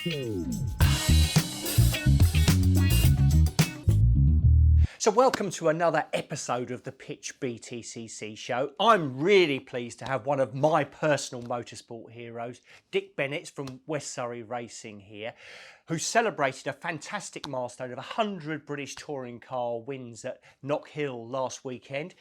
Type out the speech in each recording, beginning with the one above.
So welcome to another episode of the Pitch BTCC show. I'm really pleased to have one of my personal motorsport heroes, Dick Bennett from West Surrey Racing here, who celebrated a fantastic milestone of 100 British touring car wins at Knock Hill last weekend.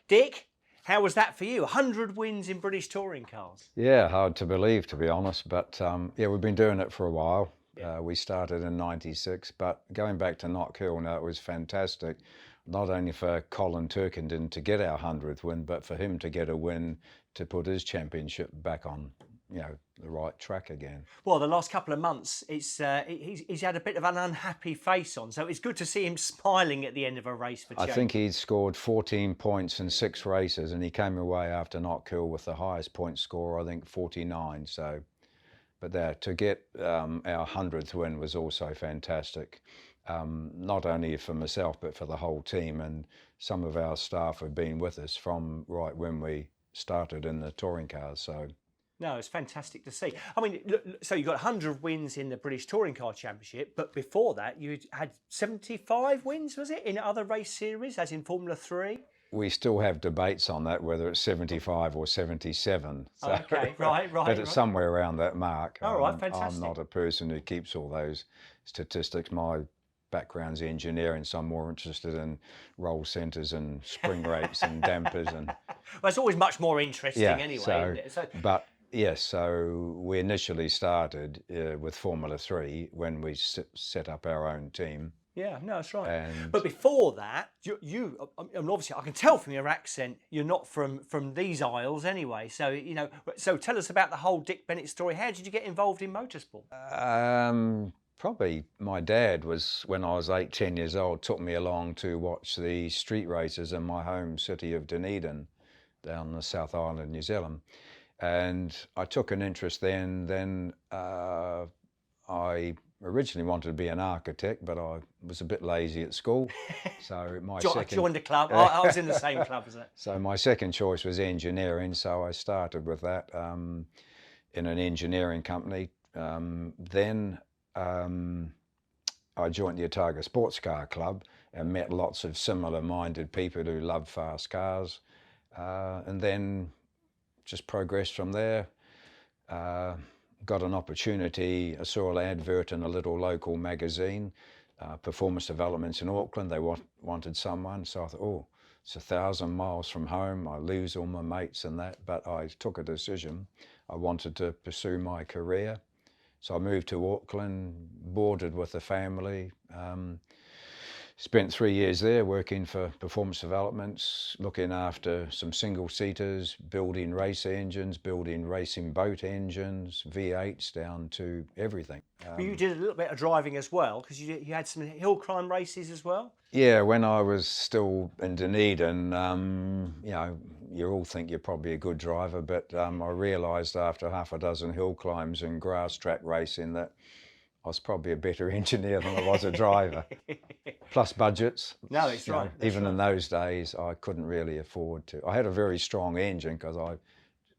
Dick, how was that for you? 100 wins in British touring cars? Yeah, hard to believe, to be honest, but yeah, we've been doing it for a while. Yeah. We started in '96, but going back to Knock Hill now, it was fantastic, not only for Colin Turkington to get our 100th win, but for him to get a win to put his championship back on, the right track again. Well, the last couple of months, he's had a bit of an unhappy face on, so it's good to see him smiling at the end of a race for change. I think he'd scored 14 points in 6 races, and he came away after Knock Hill with the highest point score, I think 49. So, but there, to get our 100th win was also fantastic. Not only for myself, but for the whole team, and some of our staff have been with us from right when we started in the touring cars. So. No, it's fantastic to see. I mean, so you got 100 wins in the British Touring Car Championship, but before that you had 75 wins, was it, in other race series, as in Formula 3? We still have debates on that, whether it's 75 or 77. So, okay, right. But it's somewhere around that mark. All right, fantastic. I'm not a person who keeps all those statistics. My background's engineering, so I'm more interested in roll centres and spring rates and dampers. Well, it's always much more interesting anyway, isn't it? But yes, so we initially started with Formula 3 when we set up our own team. Yeah, no, that's right. But before that, you obviously, I can tell from your accent, you're not from these isles anyway. So, so tell us about the whole Dick Bennett story. How did you get involved in motorsport? Probably my dad was, when I was 8-10 years old, took me along to watch the street races in my home city of Dunedin, down the South Island, New Zealand. And I took an interest then. Then I originally wanted to be an architect, but I was a bit lazy at school. So I joined the club. I was in the same club as that. So my second choice was engineering. So I started with that in an engineering company. Then I joined the Otago Sports Car Club and met lots of similar-minded people who loved fast cars. And then just progressed from there. Got an opportunity. I saw an advert in a little local magazine, Performance Developments in Auckland. They wanted someone, so I thought, oh, it's 1,000 miles from home. I lose all my mates and that, but I took a decision. I wanted to pursue my career. So I moved to Auckland, boarded with the family, spent 3 years there working for Performance Developments, looking after some single-seaters, building race engines, building racing boat engines, V8s down to everything. But you did a little bit of driving as well, because you had some hill climb races as well? Yeah, when I was still in Dunedin, you all think you're probably a good driver, but I realised after half a dozen hill climbs and grass track racing that I was probably a better engineer than I was a driver. Plus budgets. No, that's right. Even in those days, I couldn't really afford to. I had a very strong engine because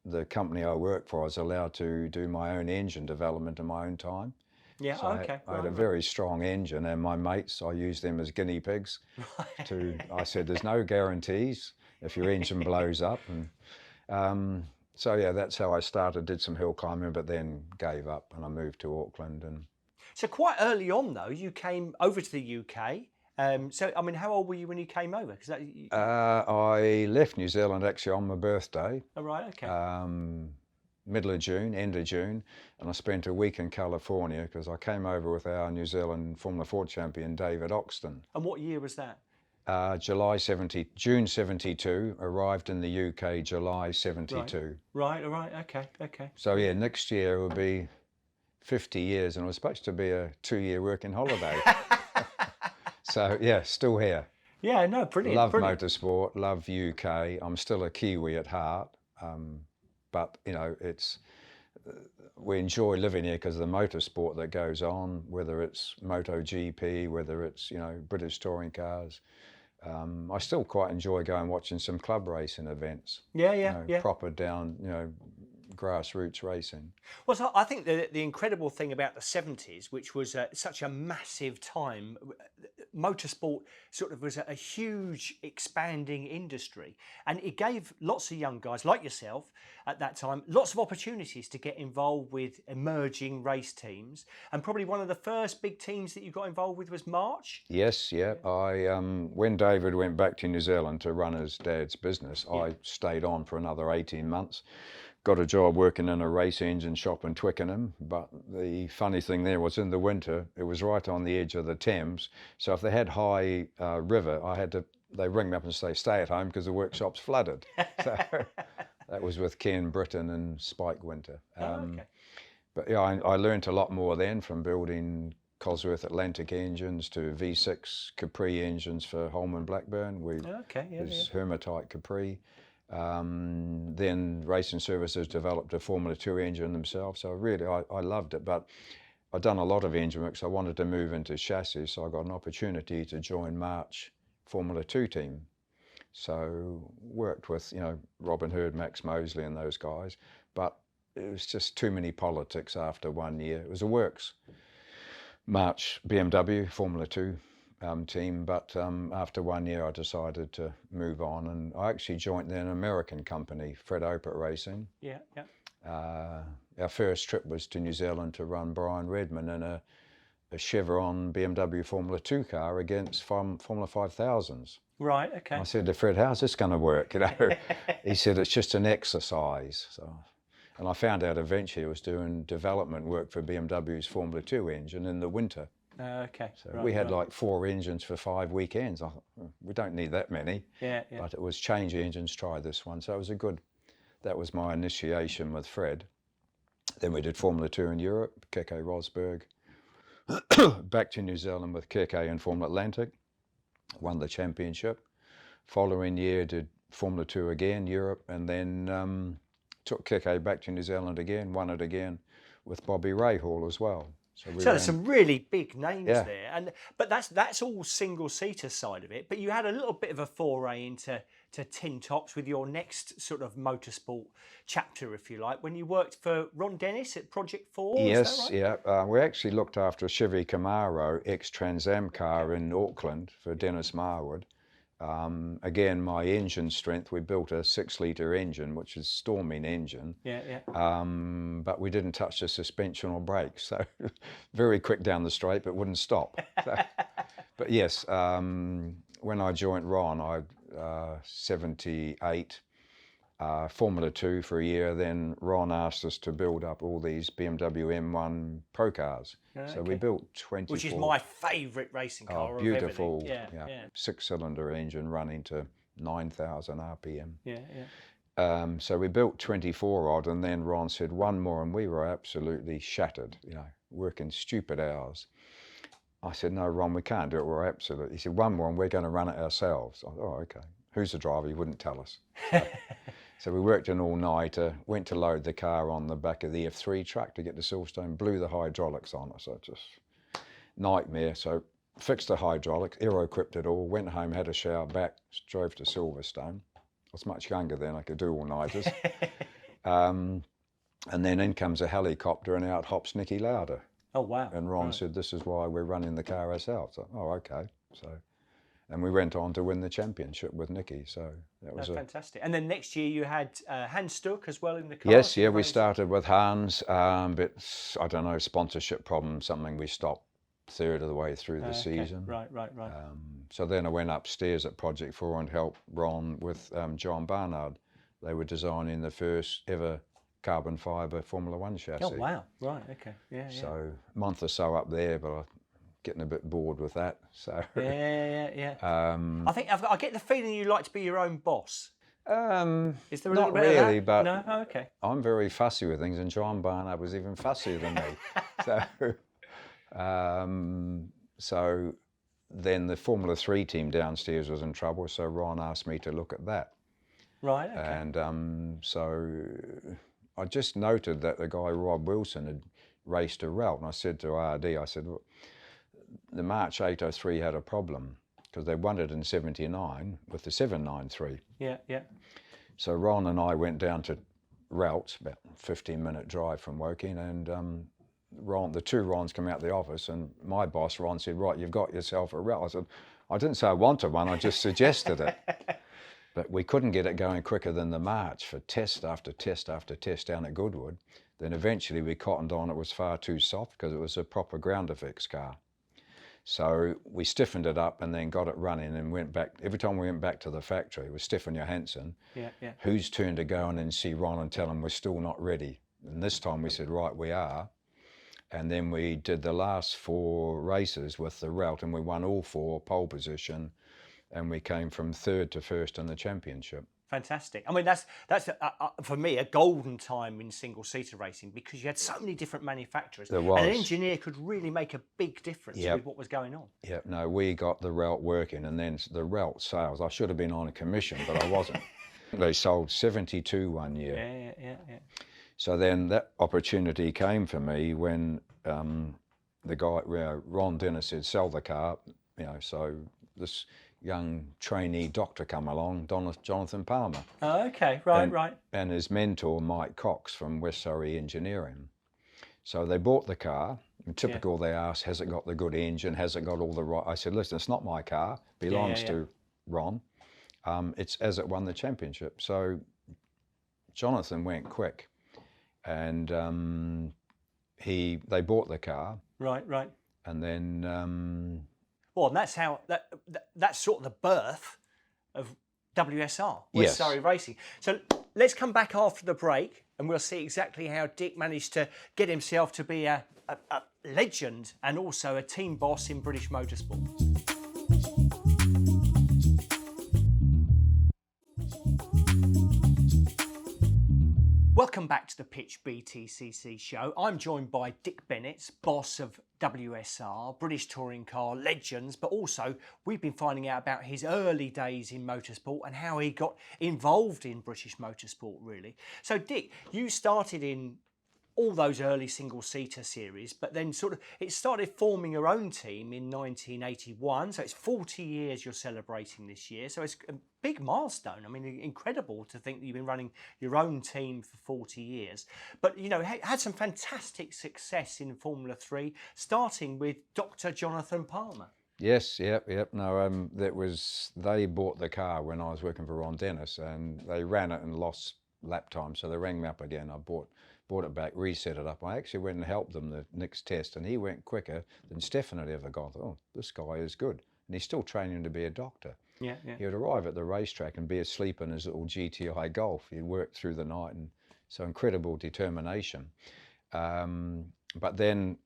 the company I worked for, I was allowed to do my own engine development in my own time. Yeah, so okay. I had a very strong engine, and my mates, I used them as guinea pigs. I said, there's no guarantees if your engine blows up. And so yeah, that's how I started, did some hill climbing, but then gave up and I moved to Auckland. So quite early on, though, you came over to the UK. So, I mean, how old were you when you came over? I left New Zealand actually on my birthday. Oh, right, okay. Middle of June, end of June, and I spent a week in California because I came over with our New Zealand Formula 4 champion, David Oxton. And what year was that? June 72, arrived in the UK July 72. Right, okay. So yeah, next year will be 50 years, and it was supposed to be a 2-year working holiday. So yeah, still here. Yeah, no, brilliant. Love motorsport, love UK. I'm still a Kiwi at heart, but we enjoy living here because of the motorsport that goes on, whether it's MotoGP, whether it's British touring cars. I still quite enjoy going watching some club racing events. Yeah. Proper down, grassroots racing. Well, so I think the incredible thing about the 70s, which was such a massive time, motorsport sort of was a huge expanding industry, and it gave lots of young guys like yourself at that time lots of opportunities to get involved with emerging race teams. And probably one of the first big teams that you got involved with was March. Yes, yeah. When David went back to New Zealand to run his dad's business, I stayed on for another 18 months. Got a job working in a race engine shop in Twickenham, but the funny thing there was in the winter, it was right on the edge of the Thames. So if they had high river, they ring me up and say, stay at home because the workshop's flooded. So that was with Ken Britton and Spike Winter. Okay. But yeah, I learned a lot more then, from building Cosworth Atlantic engines to V6 Capri engines for Holman Blackburn. Hermitite Capri. Then Racing Services developed a Formula 2 engine themselves, so really I loved it. But I'd done a lot of engine work, so I wanted to move into chassis, so I got an opportunity to join March Formula 2 team. So worked with, Robin Hurd, Max Mosley and those guys, but it was just too many politics after 1 year. It was a works March BMW Formula 2 team, but after 1 year I decided to move on, and I actually joined an American company, Fred Opert Racing. Yeah, yeah. Our first trip was to New Zealand to run Brian Redman in a Chevron BMW Formula 2 car against Formula 5000s. Right, okay. I said to Fred, how's this going to work? He said, it's just an exercise. And I found out eventually I was doing development work for BMW's Formula 2 engine in the winter. Okay. So we had like 4 engines for 5 weekends. I thought, we don't need that many. Yeah, yeah. But it was change engines, try this one. So it was that was my initiation with Fred. Then we did Formula 2 in Europe, Keke Rosberg. Back to New Zealand with Keke in Formula Atlantic. Won the championship. Following year did Formula 2 again, Europe, and then took Keke back to New Zealand again, won it again with Bobby Rahal as well. So there's some really big names there, but that's all single-seater side of it. But you had a little bit of a foray into tin tops with your next sort of motorsport chapter, if you like, when you worked for Ron Dennis at Project 4. Yes, is that right? yeah. We actually looked after a Chevy Camaro ex-Trans Am car in Auckland for Dennis Marwood. Again, my engine strength, we built a 6-litre engine, which is Storming engine. Yeah, yeah. But we didn't touch the suspension or brakes, so very quick down the straight, but wouldn't stop. So, but yes, when I joined Ron, 78, Formula 2 for a year, then Ron asked us to build up all these BMW M1 Pro cars. So we built 24. Which is my favourite racing car. Beautiful, yeah. 6-cylinder engine running to 9,000 RPM. Yeah, yeah. So we built 24 odd, and then Ron said one more, and we were absolutely shattered, working stupid hours. I said, no, Ron, we can't do it. We're absolutely. He said, one more, and we're going to run it ourselves. I thought, oh, okay. Who's the driver? He wouldn't tell us. So we worked an all-nighter, went to load the car on the back of the F3 truck to get to Silverstone, blew the hydraulics on it, so just nightmare. So fixed the hydraulics, aero-equipped it all, went home, had a shower back, drove to Silverstone. I was much younger then, I could do all-nighters. And then in comes a helicopter and out hops Nicky Lauder. Oh, wow. And Ron said, this is why we're running the car ourselves. Oh, okay. And we went on to win the championship with Nicky, so that was fantastic. And then next year you had Hans Stuck as well in the car. Yes, yeah, we started with Hans, but I don't know, sponsorship problem, something we stopped third of the way through the season. Right. So then I went upstairs at Project 4 and helped Ron with John Barnard. They were designing the first ever carbon fibre Formula 1 chassis. Oh, wow, right, okay, yeah. So a month or so up there, but I getting a bit bored with that. So yeah. I think I get the feeling you like to be your own boss. Is there a not little bit really, of that? but no? Oh, okay. I'm very fussy with things, and John Barnard was even fussier than me. So then the Formula 3 team downstairs was in trouble, so Ron asked me to look at that. Right. Okay. And so I just noted that the guy Rob Wilson had raced a route, and I said to RD, I said, well, the March 803 had a problem because they won it in 79 with the 793. Yeah. So Ron and I went down to route, about 15-minute drive from Woking, and the two Rons come out of the office, and my boss, Ron, said, right, you've got yourself a route. I said, I didn't say I wanted one, I just suggested it. But we couldn't get it going quicker than the March for test after test after test down at Goodwood. Then eventually we cottoned on it was far too soft because it was a proper ground effects car. So we stiffened it up and then got it running and went back. Every time we went back to the factory, it was Stefan Johansson, whose turn to go in and see Ron and tell him we're still not ready. And this time we said, right, we are. And then we did the last 4 races with the route, and we won all 4, pole position, and we came from 3rd to 1st in the championship. Fantastic. I mean, that's for me a golden time in single-seater racing, because you had so many different manufacturers. There was. And an engineer could really make a big difference with what was going on. Yeah, no, we got the route working, and then the route sales. I should have been on a commission, but I wasn't. They sold 72 one year. Yeah. So then that opportunity came for me when the guy, Ron Dennis, said, sell the car. So this young trainee doctor come along, Jonathan Palmer. Oh, okay, right. And his mentor, Mike Cox from West Surrey Engineering. So they bought the car. And typical, they asked, has it got the good engine? Has it got all the right? I said, listen, it's not my car. It belongs to Ron. It's as it won the championship. So Jonathan went quick, and they bought the car. Right. And then well, and that's how that's sort of the birth of WSR, West Surrey Racing. So let's come back after the break, and we'll see exactly how Dick managed to get himself to be a legend and also a team boss in British motorsport. Welcome back to the Pitch BTCC show. I'm joined by Dick Bennett, boss of WSR, British touring car legends, but also we've been finding out about his early days in motorsport and how he got involved in British motorsport, really. So Dick, you started in all those early single-seater series, but then it started forming your own team in 1981. So it's 40 years you're celebrating this year. So it's a big milestone. I mean, incredible to think that you've been running your own team for 40 years. But, had some fantastic success in Formula 3, starting with Dr. Jonathan Palmer. Yes, yep. No, they bought the car when I was working for Ron Dennis, and they ran it and lost lap time. So they rang me up again. I bought it back, reset it up. I actually went and helped them the next test, and he went quicker than Stefan had ever gone. Oh, this guy is good. And he's still training to be a doctor. Yeah. He would arrive at the racetrack and be asleep in his little GTI Golf. He'd work through the night, and so incredible determination. But then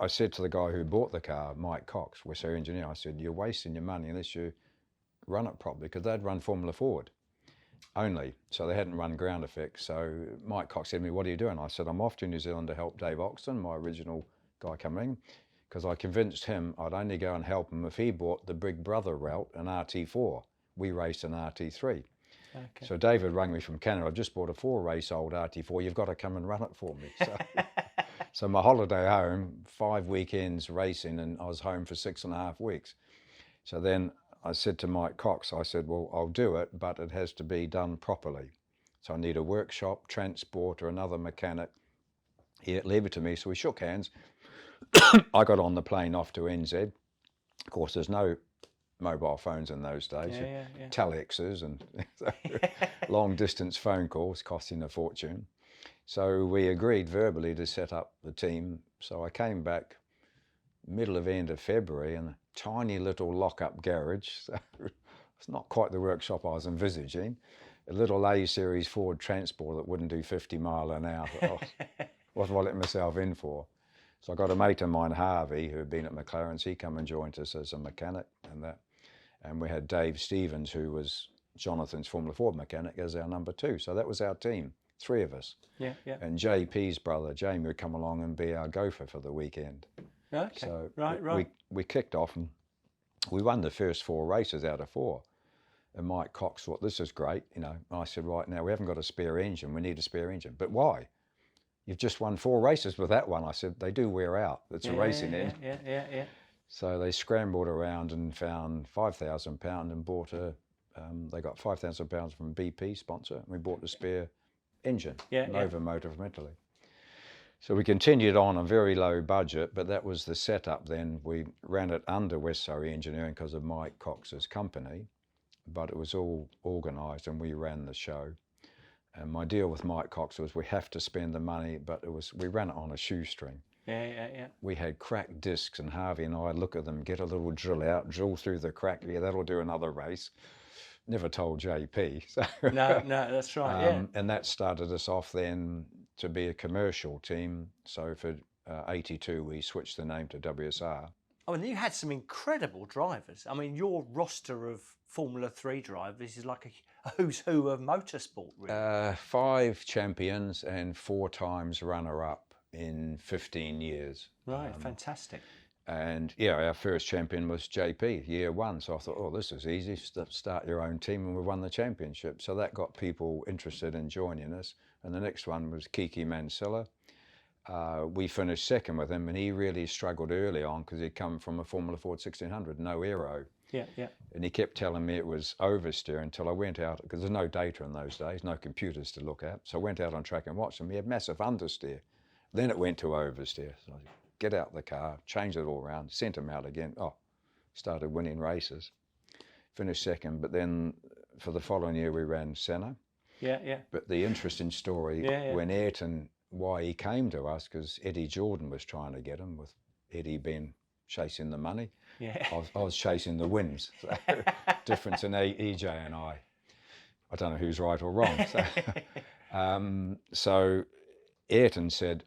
I said to the guy who bought the car, Mike Cox, West Surrey Engineer, I said, you're wasting your money unless you run it properly, because they'd run Formula Ford only, so they hadn't run ground effects. So Mike Cox said to me, what are you doing? I said, I'm off to New Zealand to help Dave Oxton, my original guy coming in, because I convinced him I'd only go and help him if he bought the Big Brother route, an RT4. We raced an RT3. Okay. So David rang me from Canada, I've just bought a 4-race-old RT4, you've got to come and run it for me. So my holiday home, 5 weekends racing, and I was home for 6.5 weeks. So then I said to Mike Cox, I said, well, I'll do it, but it has to be done properly. So I need a workshop, transport, or another mechanic. He leave it to me, so we shook hands. I got on the plane off to NZ. Of course, there's no mobile phones in those days. Telexes and long distance phone calls costing a fortune. So we agreed verbally to set up the team. So I came back middle of end of February in a tiny little lock-up garage. So it's not quite the workshop I was envisaging. A little A-series Ford Transport that wouldn't do 50 mile an hour. What have I let myself in for? So I got a mate of mine, Harvey, who had been at McLaren's. He come and joined us as a mechanic and that. And we had Dave Stevens, who was Jonathan's Formula Ford mechanic, as our number 2. So that was our team, 3 of us. Yeah. And JP's brother, Jamie, would come along and be our gopher for the weekend. Okay, so right. We kicked off and we won the first 4 races out of 4. And Mike Cox thought, this is great. I said, right, now we haven't got a spare engine. We need a spare engine. But why? You've just won 4 races with that one. I said, they do wear out. It's a racing end. Yeah. So they scrambled around and found £5,000 and bought they got £5,000 from BP sponsor. And we bought a spare engine, Yeah, Nova motor from Italy. So we continued on a very low budget, but that was the setup then. We ran it under West Surrey Engineering because of Mike Cox's company, but it was all organised and we ran the show. And my deal with Mike Cox was we have to spend the money, but we ran it on a shoestring. Yeah. We had cracked discs, and Harvey and I look at them, get a little drill out, drill through the crack. Yeah, that'll do another race. Never told JP. So No, that's right. Yeah. And that started us off then to be a commercial team. So for 82, we switched the name to WSR. Oh, and you had some incredible drivers. I mean, your roster of Formula 3 drivers is like a who's who of motorsport, really. 5 champions and 4 times runner-up in 15 years. Right, fantastic. And yeah, our first champion was JP, year 1. So I thought, oh, this is easy. Start your own team, and we won the championship. So that got people interested in joining us. And the next one was Kiki Mansilla. We finished second with him, and he really struggled early on because he'd come from a Formula Ford 1600, no aero. Yeah. And he kept telling me it was oversteer until I went out, because there's no data in those days, no computers to look at. So I went out on track and watched him. He had massive understeer. Then it went to oversteer. So I get out the car, changed it all around, sent him out again. Oh, started winning races. Finished second, but then for the following year we ran Senna. Yeah. But the interesting story, when Ayrton, why he came to us, because Eddie Jordan was trying to get him, with Eddie being chasing the money. Yeah. I was chasing the wins. So difference in EJ and I don't know who's right or wrong. So, so Ayrton said,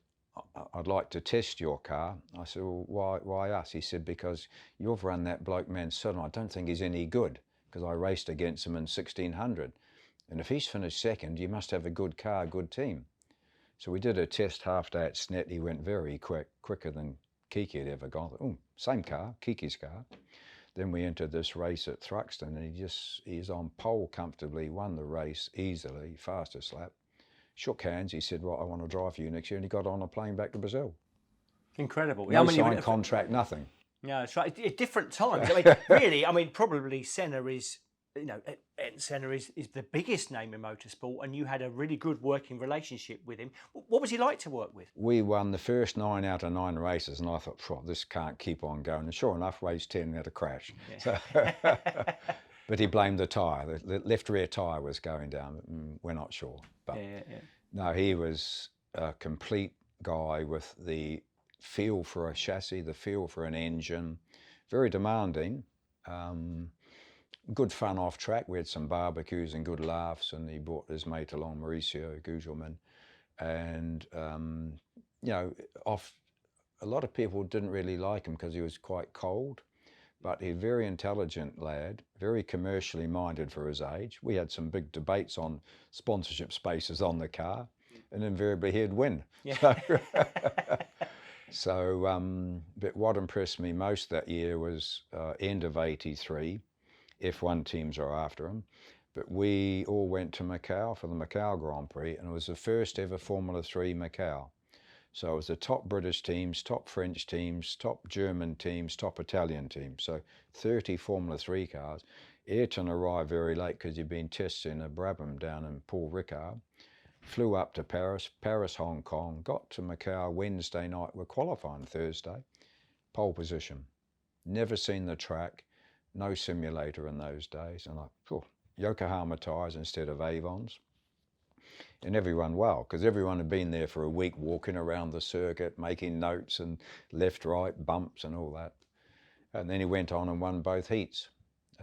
I'd like to test your car. I said, well, why us? He said, because you've run that bloke Mansell. I don't think he's any good, because I raced against him in 1600. And if he's finished second, you must have a good car, good team. So we did a test half day at Snet. He went very quick, quicker than Kiki had ever gone. Oh, same car, Kiki's car. Then we entered this race at Thruxton, and he's on pole comfortably, won the race easily, fastest lap. Shook hands. He said, right, I want to drive for you next year. And he got on a plane back to Brazil. Incredible. No signed contract, nothing. Yeah, that's right. At different times. I mean, really, probably Senna is, Senna is the biggest name in motorsport, and you had a really good working relationship with him. What was he like to work with? We won the first 9 out of 9 races, and I thought, this can't keep on going. And sure enough, race 10 had a crash. Yeah. So, but he blamed the tyre. The left rear tyre was going down. We're not sure. But no, he was a complete guy with the feel for a chassis, the feel for an engine, very demanding. Good fun off track. We had some barbecues and good laughs, and he brought his mate along, Mauricio Gugelman. And, a lot of people didn't really like him because he was quite cold, but he's a very intelligent lad, very commercially minded for his age. We had some big debates on sponsorship spaces on the car, and invariably he'd win. Yeah. But what impressed me most that year was end of 83. F1 teams are after him. But we all went to Macau for the Macau Grand Prix, and it was the first ever Formula 3 Macau. So it was the top British teams, top French teams, top German teams, top Italian teams. So 30 Formula 3 cars. Ayrton arrived very late because he'd been testing a Brabham down in Paul Ricard. Flew up to Paris, Hong Kong, got to Macau Wednesday night. We're qualifying Thursday. Pole position. Never seen the track. No simulator in those days. And Yokohama tyres instead of Avons. And everyone, because everyone had been there for a week, walking around the circuit, making notes and left, right, bumps and all that. And then he went on and won both heats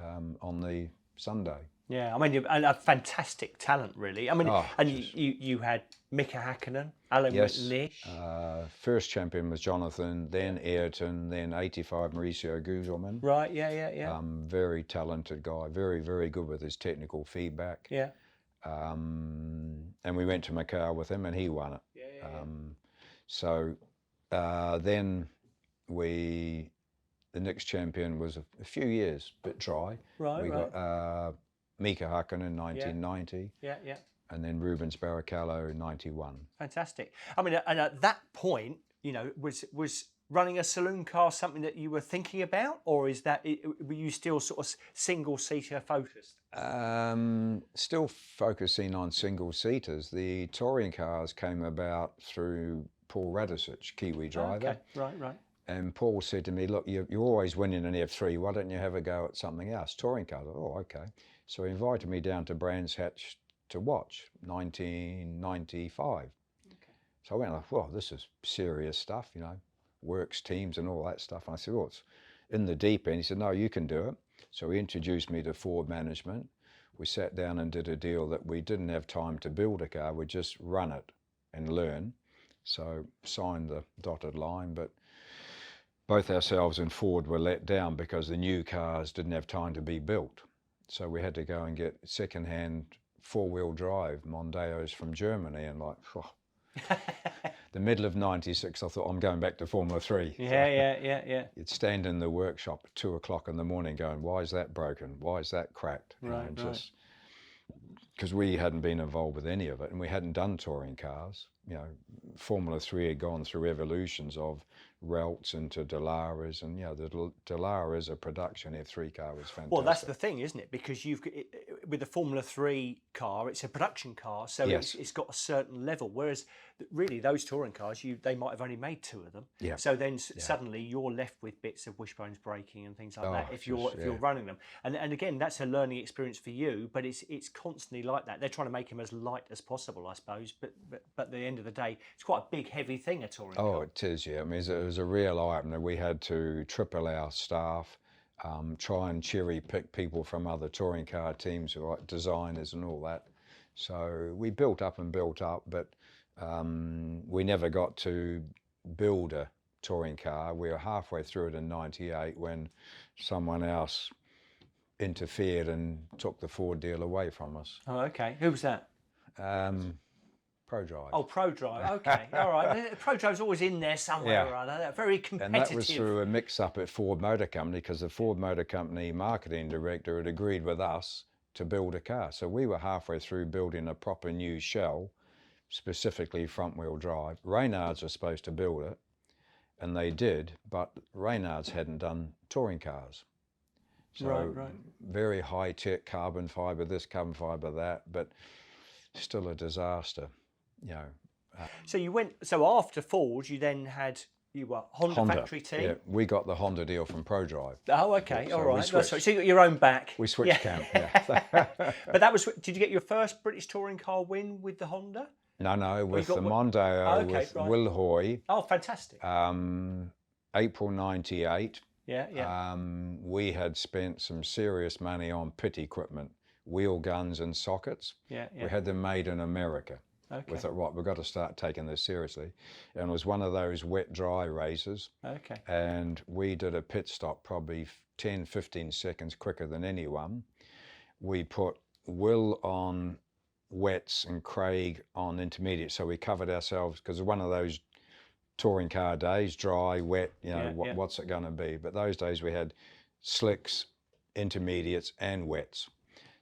on the Sunday. Yeah, a fantastic talent, really. You had Mika Hakkinen, Alan Lish. First champion was Jonathan, then Ayrton, then 85 Mauricio Gugelman. Right, yeah. Very talented guy, very, very good with his technical feedback. Yeah. And we went to Macau with him, and he won it. Then the next champion was a few years, a bit dry. We got Mika Hakkinen in 1990. Yeah. And then Rubens Barrichello in 91. Fantastic. And at that point, was running a saloon car something that you were thinking about, or were you still sort of single-seater focused? Still focusing on single-seaters. The touring cars came about through Paul Radisich, Kiwi driver. Okay, right. And Paul said to me, look, you're always winning an F3, why don't you have a go at something else? Touring cars. Oh, okay. So he invited me down to Brands Hatch to watch, 1995. Okay. So I went like, well, this is serious stuff, you know, works, teams and all that stuff. And I said, well, it's in the deep end. He said, no, you can do it. So he introduced me to Ford management. We sat down and did a deal that we didn't have time to build a car, we'd just run it and learn. So signed the dotted line, but both ourselves and Ford were let down because the new cars didn't have time to be built. So we had to go and get second-hand four-wheel drive Mondeos from Germany, and like, oh, the middle of '96, I thought, I'm going back to Formula 3. Yeah. You'd stand in the workshop at 2 o'clock in the morning going, why is that broken? Why is that cracked? Right. Just because we hadn't been involved with any of it, and we hadn't done touring cars. You know, Formula 3 had gone through evolutions of Relts into Delaras, and you know, the Delara as a production F3 car was fantastic. Well, that's the thing, isn't it? Because with the Formula 3 car, it's a production car, so yes. it's got a certain level. Whereas, really, those touring cars, they might have only made 2 of them. Yeah. So then suddenly you're left with bits of wishbones breaking and things like that if you're running them. And again, that's a learning experience for you. But it's constantly like that. They're trying to make them as light as possible, I suppose. But at the end of the day, it's quite a big, heavy thing, a touring car. Oh, it is. Yeah. I mean, it was a real eye-opener. We had to triple our staff. Try and cherry pick people from other touring car teams, like designers and all that. So we built up, but we never got to build a touring car. We were halfway through it in '98 when someone else interfered and took the Ford deal away from us. Oh, okay. Who was that? ProDrive. Oh, ProDrive. Okay, all right. ProDrive's always in there somewhere or other. They're very competitive. And that was through a mix-up at Ford Motor Company, because the Ford Motor Company marketing director had agreed with us to build a car. So we were halfway through building a proper new shell, specifically front-wheel drive. Reynards were supposed to build it, and they did, but Reynards hadn't done touring cars. So right. very high-tech carbon fibre this, carbon fibre that, but still a disaster. You know, so after Ford, you then had Honda factory team. Yeah, we got the Honda deal from ProDrive. Oh, okay, so all right. So you got your own back. We switched camp. Yeah. But did you get your first British touring car win with the Honda? No, with the Mondeo, with Will Hoy. Oh, fantastic. April '98. Yeah. We had spent some serious money on pit equipment, wheel guns and sockets. Yeah. We had them made in America. Okay. We thought, right, we've got to start taking this seriously. And it was one of those wet-dry races. Okay. And we did a pit stop probably 10, 15 seconds quicker than anyone. We put Will on wets and Craig on intermediate. So we covered ourselves, because one of those touring car days, dry, wet, you know, what's it going to be? But those days we had slicks, intermediates and wets.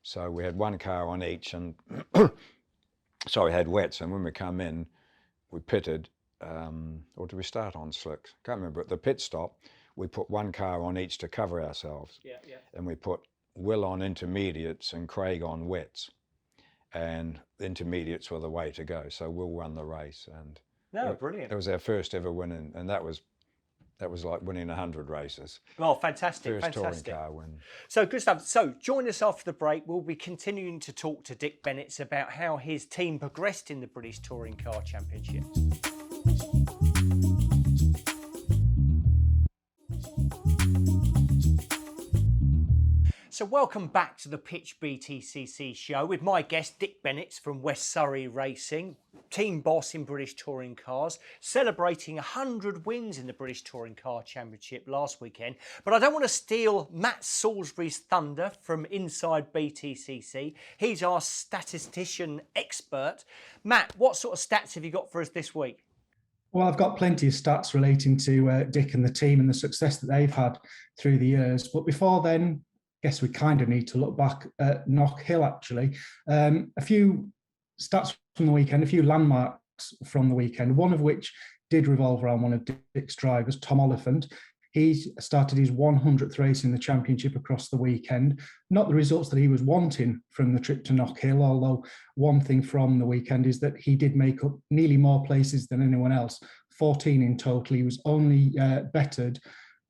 So we had one car on each, and so we had wets, and when we come in, we pitted, or did we start on slicks? Can't remember. At the pit stop, we put one car on each to cover ourselves. Yeah. And we put Will on intermediates and Craig on wets. And the intermediates were the way to go. So Will won the race. And brilliant. It was our first ever win, and that was like winning 100 races. Oh, fantastic. First touring car win. So good stuff. So join us after the break. We'll be continuing to talk to Dick Bennett about how his team progressed in the British Touring Car Championship. So welcome back to the Pitch BTCC show with my guest Dick Bennett from West Surrey Racing, team boss in British Touring Cars, celebrating 100 wins in the British Touring Car Championship last weekend. But I don't want to steal Matt Salisbury's thunder from inside BTCC. He's our statistician expert. Matt, what sort of stats have you got for us this week? Well, I've got plenty of stats relating to Dick and the team and the success that they've had through the years. But before then, I guess we kind of need to look back at Knock Hill, actually. A few stats from the weekend, a few landmarks comebacks from the weekend, one of which did revolve around one of Dick's drivers, Tom Oliphant. He started his 100th race in the championship across the weekend. Not the results that he was wanting from the trip to Knockhill, although one thing from the weekend is that he did make up nearly more places than anyone else, 14 in total. He was only bettered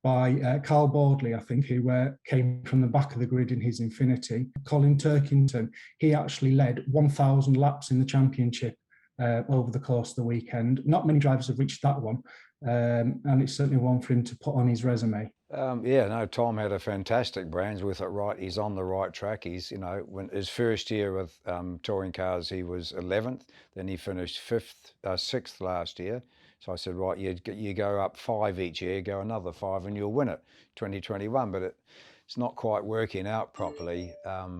by Carl Bordley, I think, who came from the back of the grid in his Infinity. Colin Turkington, he actually led 1,000 laps in the championship over the course of the weekend. Not many drivers have reached that one. And it's certainly one for him to put on his resume. Tom had a fantastic Brands with it right. He's on the right track. He's, when his first year with touring cars, he was 11th. Then he finished 6th last year. So I said, right, you go up 5 each year, go another 5 and you'll win it 2021. But it's not quite working out properly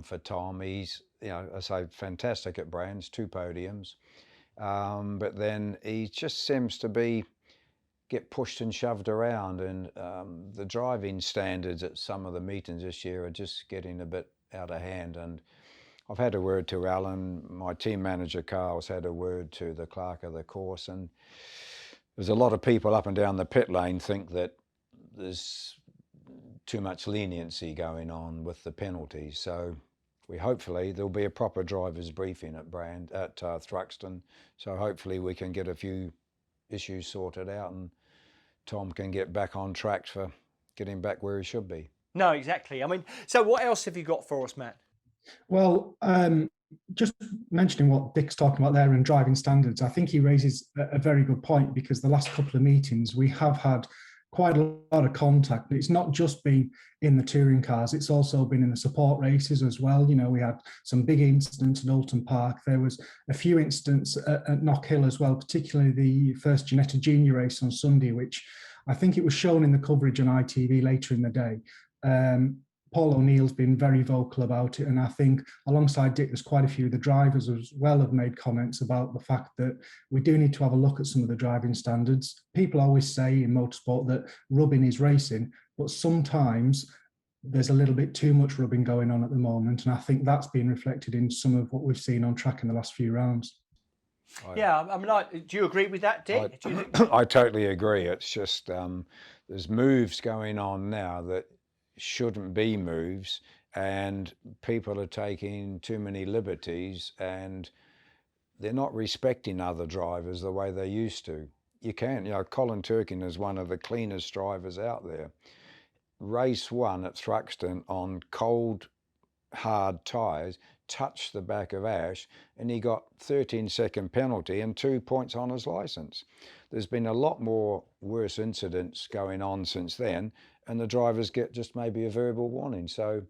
for Tom. He's, I say, fantastic at Brands, 2 podiums. But then he just seems to get pushed and shoved around, and the driving standards at some of the meetings this year are just getting a bit out of hand. And I've had a word to Alan, my team manager Carl's had a word to the clerk of the course, and there's a lot of people up and down the pit lane think that there's too much leniency going on with the penalties. So hopefully there'll be a proper driver's briefing at Thruxton, so hopefully we can get a few issues sorted out and Tom can get back on track for getting back where he should be. No, exactly. I mean, so what else have you got for us, Matt? Well, just mentioning what Dick's talking about there in driving standards, I think he raises a very good point, because the last couple of meetings we have had quite a lot of contact. It's not just been in the touring cars, it's also been in the support races as well. We had some big incidents at Oulton Park. There was a few incidents at Knockhill as well, particularly the first Ginetta Junior race on Sunday, which I think it was shown in the coverage on ITV later in the day. Paul O'Neill's been very vocal about it, and I think alongside Dick, there's quite a few of the drivers as well have made comments about the fact that we do need to have a look at some of the driving standards. People always say in motorsport that rubbing is racing, but sometimes there's a little bit too much rubbing going on at the moment, and I think that's been reflected in some of what we've seen on track in the last few rounds. Yeah, I mean, do you agree with that, Dick? I totally agree. It's just there's moves going on now that shouldn't be moves, and people are taking too many liberties, and they're not respecting other drivers the way they used to. Colin Turkington is one of the cleanest drivers out there. Race 1 at Thruxton on cold, hard tyres, touched the back of Ash, and he got 13-second penalty and 2 points on his licence. There's been a lot more worse incidents going on since then, and the drivers get just maybe a verbal warning. So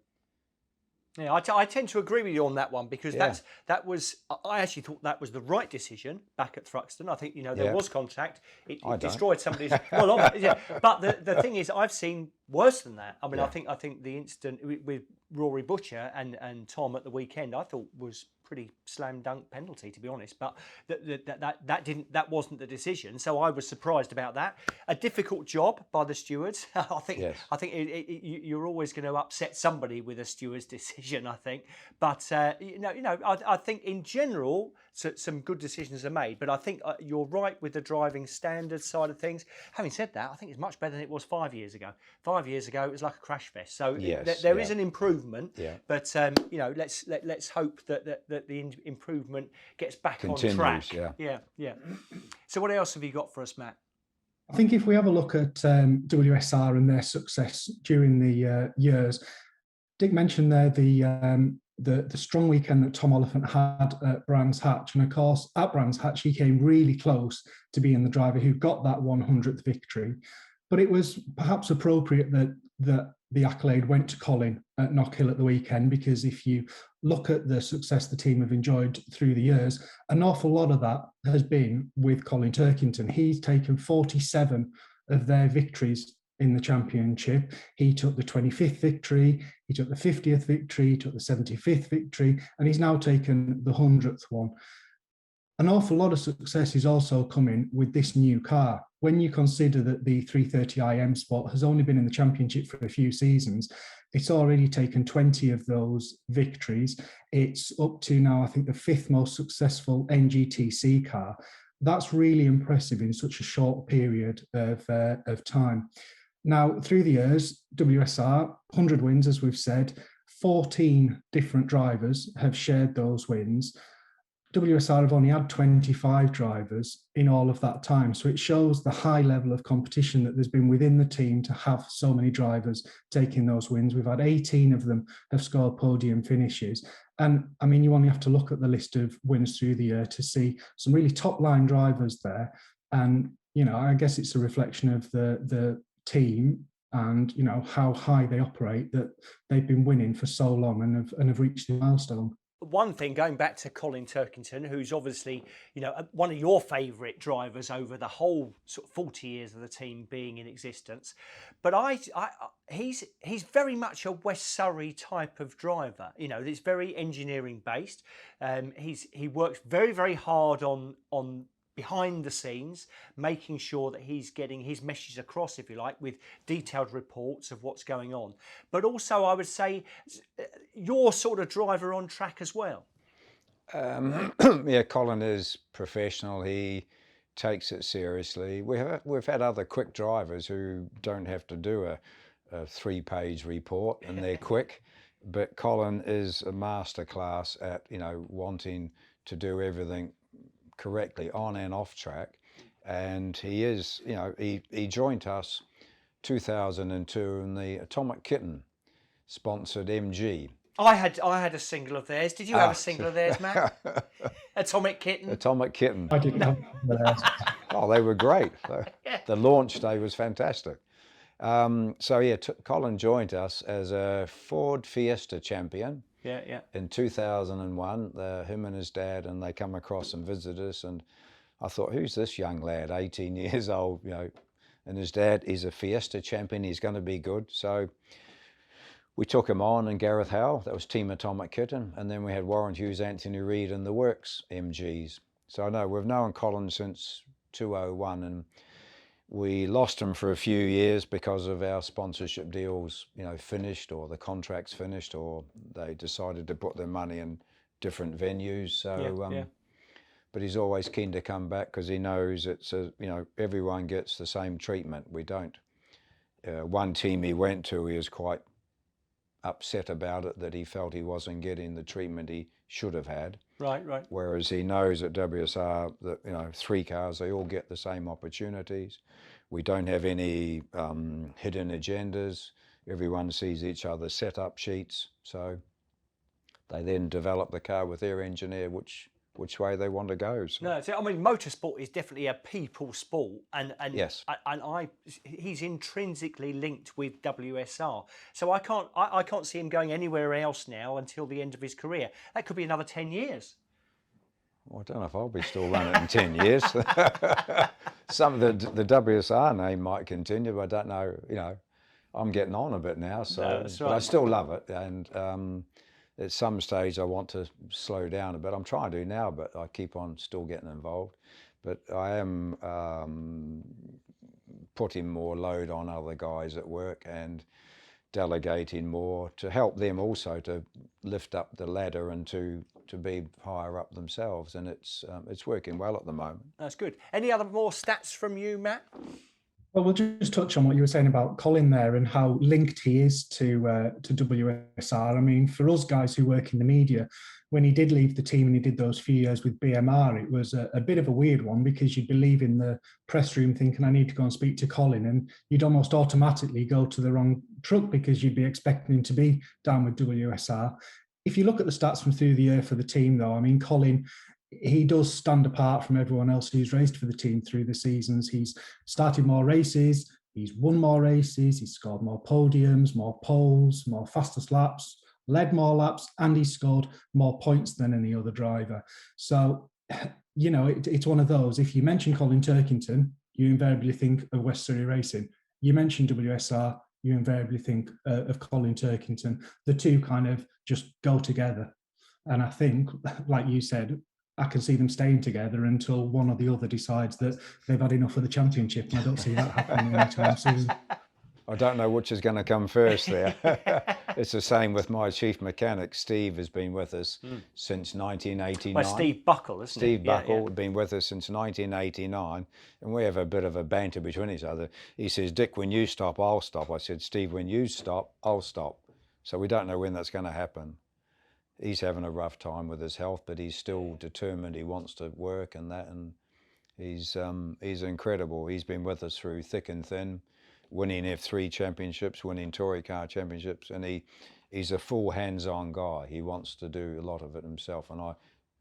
yeah, I tend to agree with you on that one, because I actually thought that was the right decision back at Thruxton. I think there was contact. It destroyed somebody's. But the thing is, I've seen worse than that. I mean, I think the incident with Rory Butcher and Tom at the weekend, I thought was pretty slam dunk penalty, to be honest. But that wasn't the decision, so I was surprised about that. A difficult job by the stewards. I think you're always going to upset somebody with a steward's decision, I think. But I think in general some good decisions are made. But I think you're right with the driving standards side of things. Having said that, I think it's much better than it was 5 years ago. 5 years ago, it was like a crash fest. So there is an improvement. Yeah. But let's hope that the improvement gets back on track. Yeah. So what else have you got for us, Matt? I think if we have a look at WSR and their success during the years, Dick mentioned there the strong weekend that Tom Oliphant had at Brands Hatch, and of course at Brands Hatch he came really close to being the driver who got that 100th victory. But it was perhaps appropriate that the accolade went to Colin at Knockhill at the weekend, because if you look at the success the team have enjoyed through the years, an awful lot of that has been with Colin Turkington. He's taken 47 of their victories in the championship. He took the 25th victory, he took the 50th victory, he took the 75th victory, and he's now taken the 100th one. An awful lot of success is also coming with this new car. When you consider that the 330iM Sport has only been in the championship for a few seasons, it's already taken 20 of those victories. It's up to now, I think, the 5th most successful NGTC car. That's really impressive in such a short period of time. Now, through the years, WSR, 100 wins, as we've said, 14 different drivers have shared those wins. WSR have only had 25 drivers in all of that time. So it shows the high level of competition that there's been within the team to have so many drivers taking those wins. We've had 18 of them have scored podium finishes. And I mean, you only have to look at the list of wins through the year to see some really top line drivers there. And, you know, I guess it's a reflection of the team and, you know, how high they operate, that they've been winning for so long and have reached the milestone. One thing, going back to Colin Turkington, who's obviously, you know, one of your favourite drivers over the whole sort of 40 years of the team being in existence, but he's very much a West Surrey type of driver. You know, it's very engineering based. He works very, very hard on behind the scenes, making sure that he's getting his message across, if you like, with detailed reports of what's going on. But also, I would say, you're sort of driver on track as well. Yeah, Colin is professional. He takes it seriously. We've had other quick drivers who don't have to do a 3-page report, and they're quick. But Colin is a masterclass at, you know, wanting to do everything correctly on and off track. And he is, you know, he joined us 2002 in the Atomic Kitten sponsored MG. I had a single of theirs. Did you have a single of theirs, Matt? Atomic Kitten? Atomic Kitten. I didn't have theirs. Oh, they were great. Yeah. The launch day was fantastic. So yeah, Colin joined us as a Ford Fiesta champion. Yeah. In 2001, him and his dad, and they come across and visited us, and I thought, who's this young lad, 18 years old, you know, and his dad is a Fiesta champion, he's going to be good. So we took him on, and Gareth Howell, that was Team Atomic Kitten, and then we had Warren Hughes, Anthony Reid, and the Works MGs. So I know we've known Colin since 2001, and we lost him for a few years because of our sponsorship deals, you know, finished, or the contracts finished, or they decided to put their money in different venues. So, but he's always keen to come back because he knows it's you know, everyone gets the same treatment. We don't. One team he went to, he was quite upset about it, that he felt he wasn't getting the treatment he should have had. Right. Whereas he knows at WSR that, you know, 3 cars, they all get the same opportunities. We don't have any hidden agendas. Everyone sees each other's setup sheets. So they then develop the car with their engineer, which way they want to go. So. No, I mean, motorsport is definitely a people sport, and yes, he's intrinsically linked with WSR. So I can't see him going anywhere else now until the end of his career. That could be another 10 years. Well, I don't know if I'll be still running in 10 years. Some of the WSR name might continue, but I don't know. You know, I'm getting on a bit now, so No, that's right. But I still love it, and at some stage I want to slow down a bit. I'm trying to do now, but I keep on still getting involved. But I am putting more load on other guys at work and delegating more to help them also to lift up the ladder and to be higher up themselves. And it's working well at the moment. That's good. Any other more stats from you, Matt? Well, we'll just touch on what you were saying about Colin there and how linked he is to WSR. I mean, for us guys who work in the media, when he did leave the team and he did those few years with BMR, it was a bit of a weird one, because you'd be leaving the press room thinking, I need to go and speak to Colin, and you'd almost automatically go to the wrong truck because you'd be expecting him to be down with WSR. If you look at the stats from through the year for the team, though, I mean, Colin, he does stand apart from everyone else who's raced for the team through the seasons. He's started more races, he's won more races, he's scored more podiums, more poles, more fastest laps, led more laps, and he's scored more points than any other driver. So, you know, it's one of those. If you mention Colin Turkington, you invariably think of West Surrey Racing. You mention WSR, you invariably think of Colin Turkington. The two kind of just go together. And I think, like you said, I can see them staying together until one or the other decides that they've had enough of the championship, and I don't see that happening anytime soon. I don't know which is going to come first there. It's the same with my chief mechanic. Steve has been with us since 1989. Well, Steve Buckle, isn't it? Steve Buckle had been with us since 1989, and we have a bit of a banter between each other. He says, Dick, when you stop, I'll stop. I said, Steve, when you stop, I'll stop. So we don't know when that's going to happen. He's having a rough time with his health, but he's still determined. He wants to work and that, and he's incredible. He's been with us through thick and thin, winning F3 championships, winning Tory car championships, and he's a full hands-on guy. He wants to do a lot of it himself, and I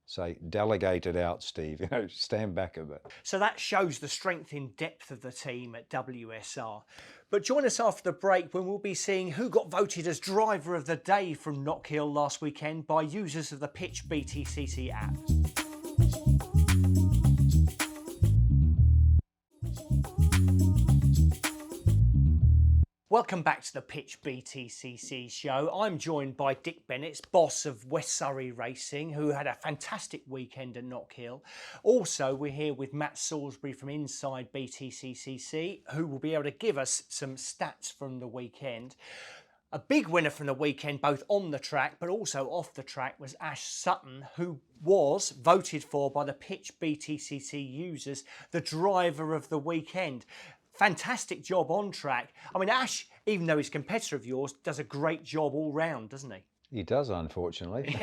say, delegate it out, Steve, you know, stand back a bit. So that shows the strength in depth of the team at WSR. But join us after the break when we'll be seeing who got voted as driver of the day from Knockhill last weekend by users of the Pitch BTCC app. Welcome back to the Pitch BTCC show. I'm joined by Dick Bennett, boss of West Surrey Racing, who had a fantastic weekend at Knockhill. Also, we're here with Matt Salisbury from Inside BTCC, who will be able to give us some stats from the weekend. A big winner from the weekend, both on the track but also off the track, was Ash Sutton, who was voted for by the Pitch BTCC users the driver of the weekend. Fantastic job on track. I mean, Ash, even though he's a competitor of yours, does a great job all round, doesn't he? He does, unfortunately.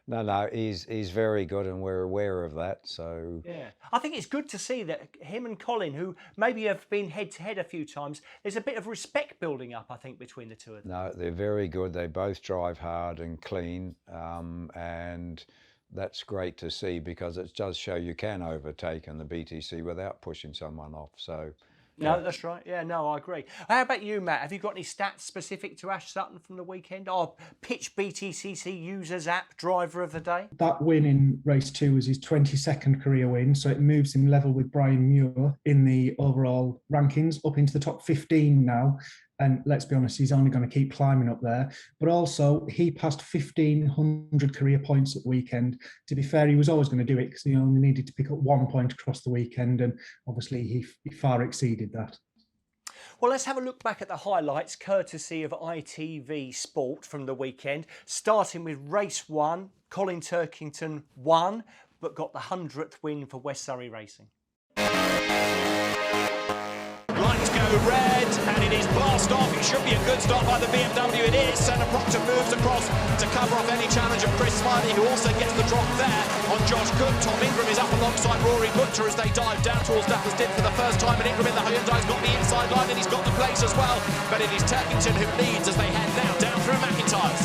No, he's very good, and we're aware of that. So yeah, I think it's good to see that him and Colin, who maybe have been head to head a few times, there's a bit of respect building up, I think, between the two of them. No, they're very good. They both drive hard and clean, and that's great to see, because it does show you can overtake in the BTC without pushing someone off. So no, yeah. That's right. Yeah, no, I agree. How about you, Matt? Have you got any stats specific to Ash Sutton from the weekend? Our Pitch BTCC users app driver of the day? That win in race 2 was his 22nd career win, so it moves him level with Brian Muir in the overall rankings, up into the top 15 now. And let's be honest, he's only going to keep climbing up there. But also, he passed 1,500 career points at the weekend. To be fair, he was always going to do it because he only needed to pick up 1 point across the weekend. And obviously, he far exceeded that. Well, let's have a look back at the highlights, courtesy of ITV Sport from the weekend. Starting with race 1, Colin Turkington won, but got the 100th win for West Surrey Racing. Lights go red, and it is blast off. It should be a good start by the BMW. It is. Senna Proctor moves across to cover off any challenge of Chris Smiley, who also gets the drop there on Josh Cook. Tom Ingram is up alongside Rory Butcher as they dive down towards Dappers Dip for the first time, and Ingram in the Hyundai's got the inside line, and he's got the place as well. But it is Turkington who leads as they head now down through McIntyre's.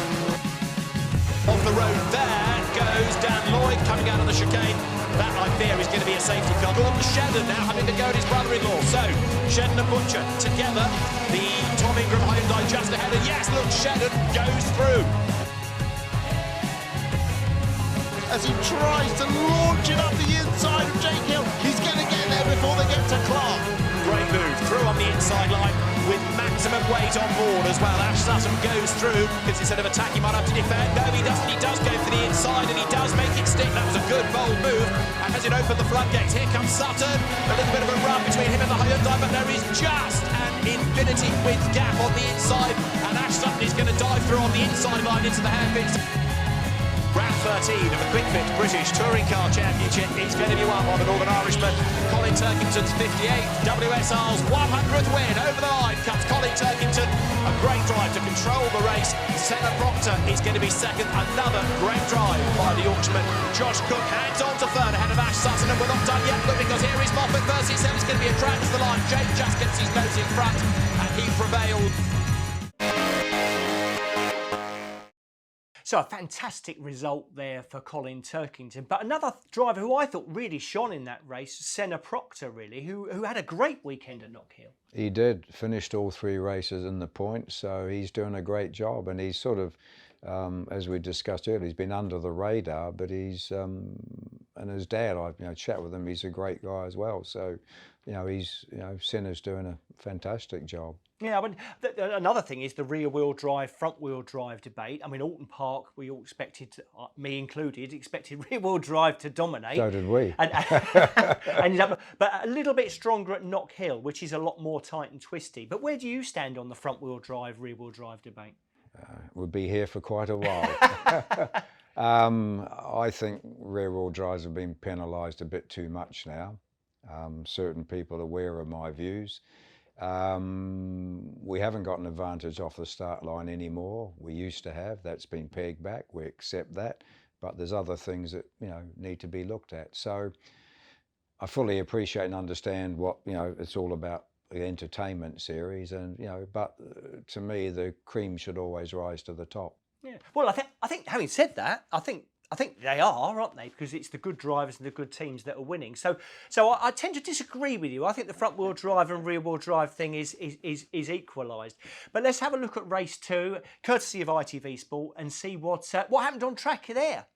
Off the road there goes Dan Lloyd coming out of the chicane. That, I fear, is going to be a safety car. Gordon Shedden now having to go at his brother-in-law. So, Shedden and Butcher together. The Tom Ingram Hyundai just ahead. And yes, look, Shedden goes through. As he tries to launch it up the inside of Jake Hill. He's going to get there before they get to Clark. Great move. Through on the inside line with maximum weight on board as well. Ash Sutton goes through because instead of attack, he might have to defend. No, he doesn't. He does go for the inside and he does make it stick. That was a good, bold move. And has it opened the floodgates? Here comes Sutton. A little bit of a run between him and the Hyundai, but there is just an infinity width gap on the inside. And Ash Sutton is going to dive through on the inside line into the hairpins. Round 13 of the Quick Fit British Touring Car Championship is going to be won by the Northern Irishman Colin Turkington's 58th. WSR's 100th win. Over the line comes Colin Turkington. A great drive to control the race. Senna Proctor is going to be second. Another great drive by the Yorkshireman Josh Cook. Hands on to third ahead of Ash Sutton, and we're not done yet. Look, because here is Moffat versus him. It's going to be a drag to the line. Jake just gets his nose in front and he prevailed. So a fantastic result there for Colin Turkington. But another driver who I thought really shone in that race, Senna Proctor, really, who had a great weekend at Knockhill. He did, finished all 3 races in the points, so he's doing a great job, and he's sort of as we discussed earlier, he's been under the radar, but he's and his dad, I chat with him. He's a great guy as well. So, he's Senna's doing a fantastic job. Yeah, I mean, another thing is the rear-wheel drive, front-wheel drive debate. I mean, Alton Park, we all expected, me included, expected rear-wheel drive to dominate. So did we. And ended up, but a little bit stronger at Knock Hill, which is a lot more tight and twisty. But where do you stand on the front-wheel drive, rear-wheel drive debate? We'll be here for quite a while. I think rear-wheel drives have been penalised a bit too much now. Certain people are aware of my views. We haven't got an advantage off the start line anymore. We used to have. That's been pegged back. We accept that. But there's other things that, need to be looked at. So I fully appreciate and understand what, it's all about, the entertainment series, and but to me the cream should always rise to the top. Yeah. Well, I think having said that, I think they are, aren't they? Because it's the good drivers and the good teams that are winning. So I tend to disagree with you. I think the front wheel drive and rear wheel drive thing is equalised. But let's have a look at race 2, courtesy of ITV Sport, and see what happened on track there.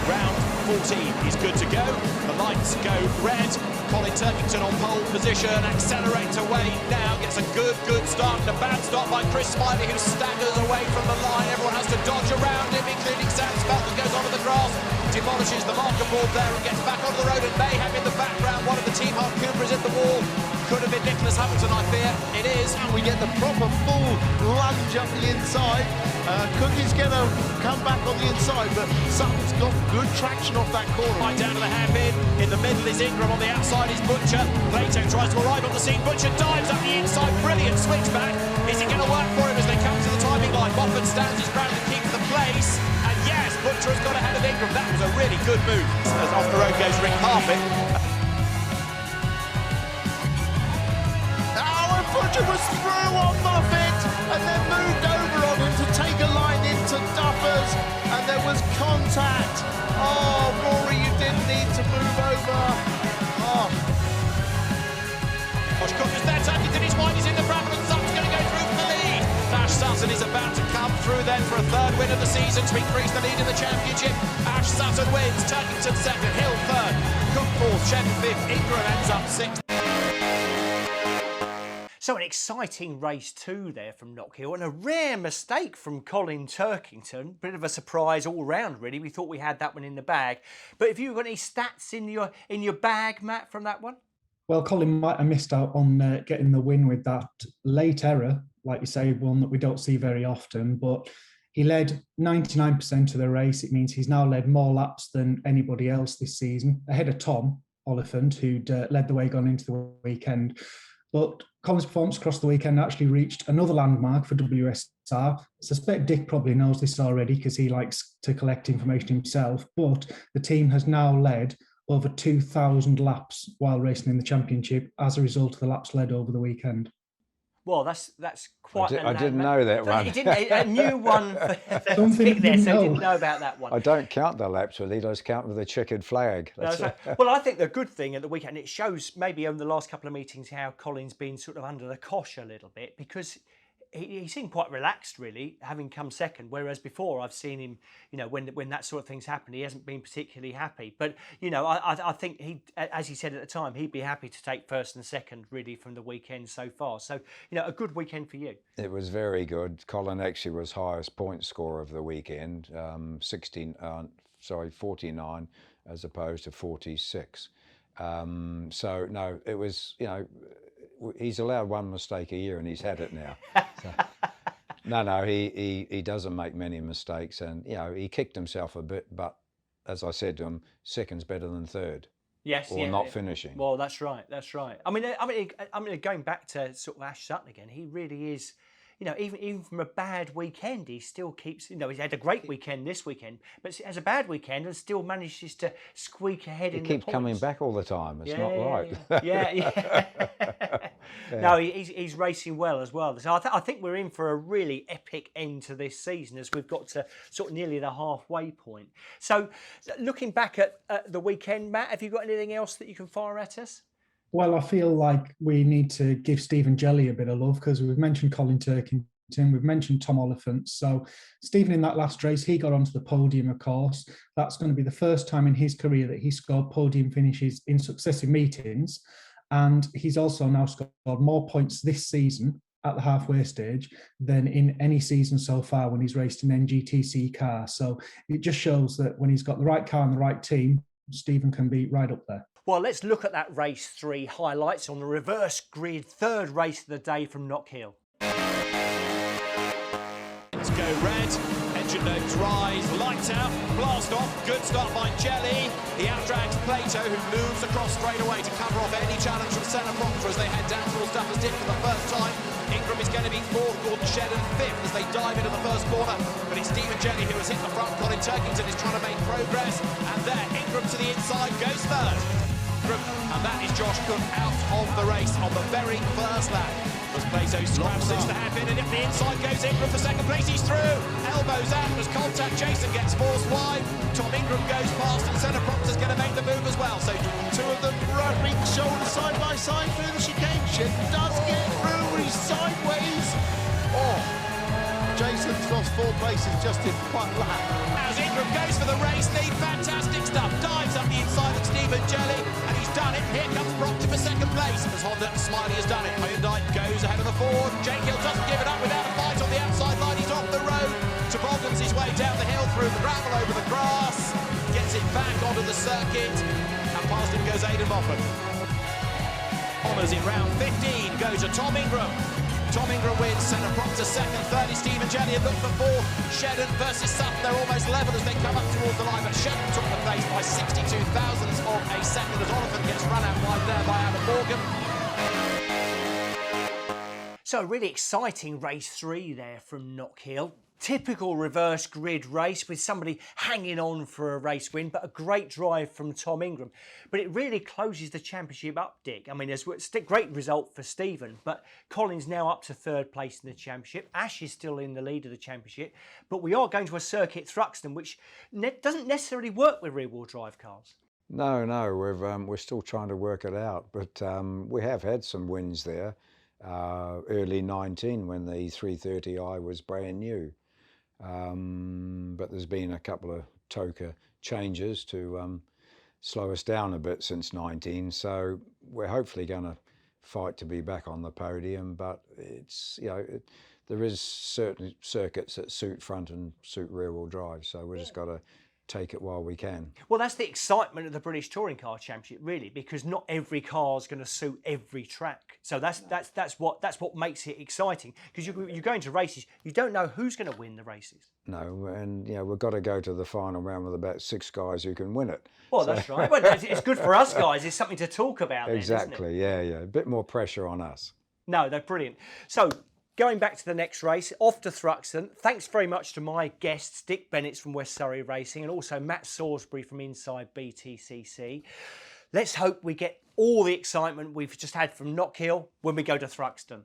Round 14 is good to go. The lights go red. Colin Turkington on pole position, accelerates away now, gets a good start and a bad start by Chris Smiley, who staggers away from the line. Everyone has to dodge around him, including Sam Spelt, that goes onto the grass, demolishes the marker board there and gets back onto the road, and Mayhem in the background. One of the Team Hunt Coopers at the wall. Could have been Nicholas Hamilton, I fear. It is. And we get the proper full lunge up the inside. Cookie's going to come back on the inside, but Sutton's got good traction off that corner. Right down to the hairpin. In the middle is Ingram, on the outside is Butcher. Plato tries to arrive on the scene. Butcher dives up the inside. Brilliant switchback. Is it going to work for him as they come to the timing line? Moffat stands his ground and keeps the place. And yes, Butcher has got ahead of Ingram. That was a really good move. As off the road goes Rick Harpin. Butcher was through on Moffat and then moved over on him to take a line into Duffers, and there was contact. Oh, Rory, you didn't need to move over. Oh. Josh Cook is there, Turkington, his wide is in the front, and Sutton's going to go through for the lead. Ash Sutton is about to come through then for a third win of the season to increase the lead in the championship. Ash Sutton wins, Turkington second, Hill third, Cook fourth, Shen fifth, Ingram ends up sixth. So an exciting race 2 there from Knock Hill, and a rare mistake from Colin Turkington. Bit of a surprise all round, really. We thought we had that one in the bag. But have you got any stats in your bag, Matt, from that one? Well, Colin might have missed out on getting the win with that late error, like you say, one that we don't see very often. But he led 99% of the race. It means he's now led more laps than anybody else this season, ahead of Tom Oliphant, who'd led the way going into the weekend. But Colin's performance across the weekend actually reached another landmark for WSR. I suspect Dick probably knows this already because he likes to collect information himself, but the team has now led over 2,000 laps while racing in the championship as a result of the laps led over the weekend. Well, that's quite. I didn't know that one. A new one for Something there, so know. didn't know about that one. I don't count the laps with it. I just count with the checkered flag. Well, I think the good thing at the weekend, it shows maybe over the last couple of meetings how Colin's been sort of under the cosh a little bit, because he seemed quite relaxed, really, having come second. Whereas before, I've seen him, when that sort of thing's happened, he hasn't been particularly happy. But I think he, as he said at the time, he'd be happy to take first and second, really, from the weekend so far. So a good weekend for you. It was very good. Colin actually was highest point scorer of the weekend, 49 as opposed to 46. So no, it was he's allowed one mistake a year and he's had it now. So, no, he doesn't make many mistakes, and he kicked himself a bit, but as I said to him, second's better than third. Yes, or not finishing. Well, that's right. I mean, going back to sort of Ash Sutton again, he really is. Even from a bad weekend, he still keeps. He's had a great weekend this weekend, but he has a bad weekend and still manages to squeak ahead in the points. He keeps coming back all the time. It's not right. Yeah. No, he's racing well as well. So I think we're in for a really epic end to this season, as we've got to sort of nearly the halfway point. So, looking back at the weekend, Matt, have you got anything else that you can fire at us? Well, I feel like we need to give Stephen Jelly a bit of love, because we've mentioned Colin Turkington We've mentioned Tom Oliphant. So Stephen, in that last race, he got onto the podium, of course. That's going to be the first time in his career that he scored podium finishes in successive meetings. And he's also now scored more points this season at the halfway stage than in any season so far when he's raced an NGTC car. So it just shows that when he's got the right car and the right team, Stephen can be right up there. Well, let's look at that race 3 highlights on the reverse grid, third race of the day from Knock Hill. Let's go red, engine notes rise, lights out, blast off, good start by Jelly. He outdrags Plato, who moves across straight away to cover off any challenge from Senna Proctor as they head down towards Duffers Dip for the first time. Ingram is going to be 4th, Gordon Shedden 5th as they dive into the first corner, but it's Stephen Jelly who has hit the front. Colin Turkington is trying to make progress, and there, Ingram to the inside goes 3rd. And that is Josh Cook out of the race on the very first lap. As Plato scrambles the hairpin, and if the inside goes Ingram for 2nd place, he's through. Elbows out as contact. Jason gets forced wide. Tom Ingram goes past, and Senna Proctor's going to make the move as well. So 2 of them rubbing shoulders side by side through the chicane. Shedden does get through. He's sideways. Oh, Jason's lost 4 places just in 1 lap. As Ingram goes for the race lead, fantastic stuff. Dives up the inside of Stephen Jelly, and he's done it. Here comes Proctor for 2nd place. As Honda Smiley has done it. Hyundai goes ahead of the Ford. Jake Hill doesn't give it up without a fight on the outside line. He's off the road. Toboggans his way down the hill through the gravel over the grass. Gets it back onto the circuit, and past him goes Aidan Moffat. Honours in round 15 go to Tom Ingram. Tom Ingram wins, Senna Proctor 2nd, 3rd is Stephen Jelly, and look for 4th. Shedden versus Sutton, they're almost level as they come up towards the line, but Shedden took the place by 62 thousandths of a second as Oliphant gets run out wide there by Adam Morgan. So a really exciting race 3 there from Knock Hill. Typical reverse grid race with somebody hanging on for a race win, but a great drive from Tom Ingram. But it really closes the championship up, Dick. I mean, it's a great result for Stephen, but Colin's now up to 3rd place in the championship. Ash is still in the lead of the championship, but we are going to a circuit Thruxton, which doesn't necessarily work with rear-wheel drive cars. No, we're still trying to work it out, but we have had some wins there. Early 19 when the 330i was brand new. But there's been a couple of TOCA changes to slow us down a bit since 19, so we're hopefully going to fight to be back on the podium, but it's, there is certain circuits that suit front and suit rear wheel drive, so we've just got to take it while we can. Well, that's the excitement of the British Touring Car Championship, really, because not every car is going to suit every track. So that's what makes it exciting, because you're going to races, you don't know who's going to win the races. No, and we've got to go to the final round with about 6 guys who can win it. Well, so. That's right. Well, it's good for us guys. It's something to talk about. Exactly. Then, yeah. A bit more pressure on us. No, they're brilliant. So, going back to the next race, off to Thruxton. Thanks very much to my guests, Dick Bennett from West Surrey Racing and also Matt Salisbury from Inside BTCC. Let's hope we get all the excitement we've just had from Knock Hill when we go to Thruxton.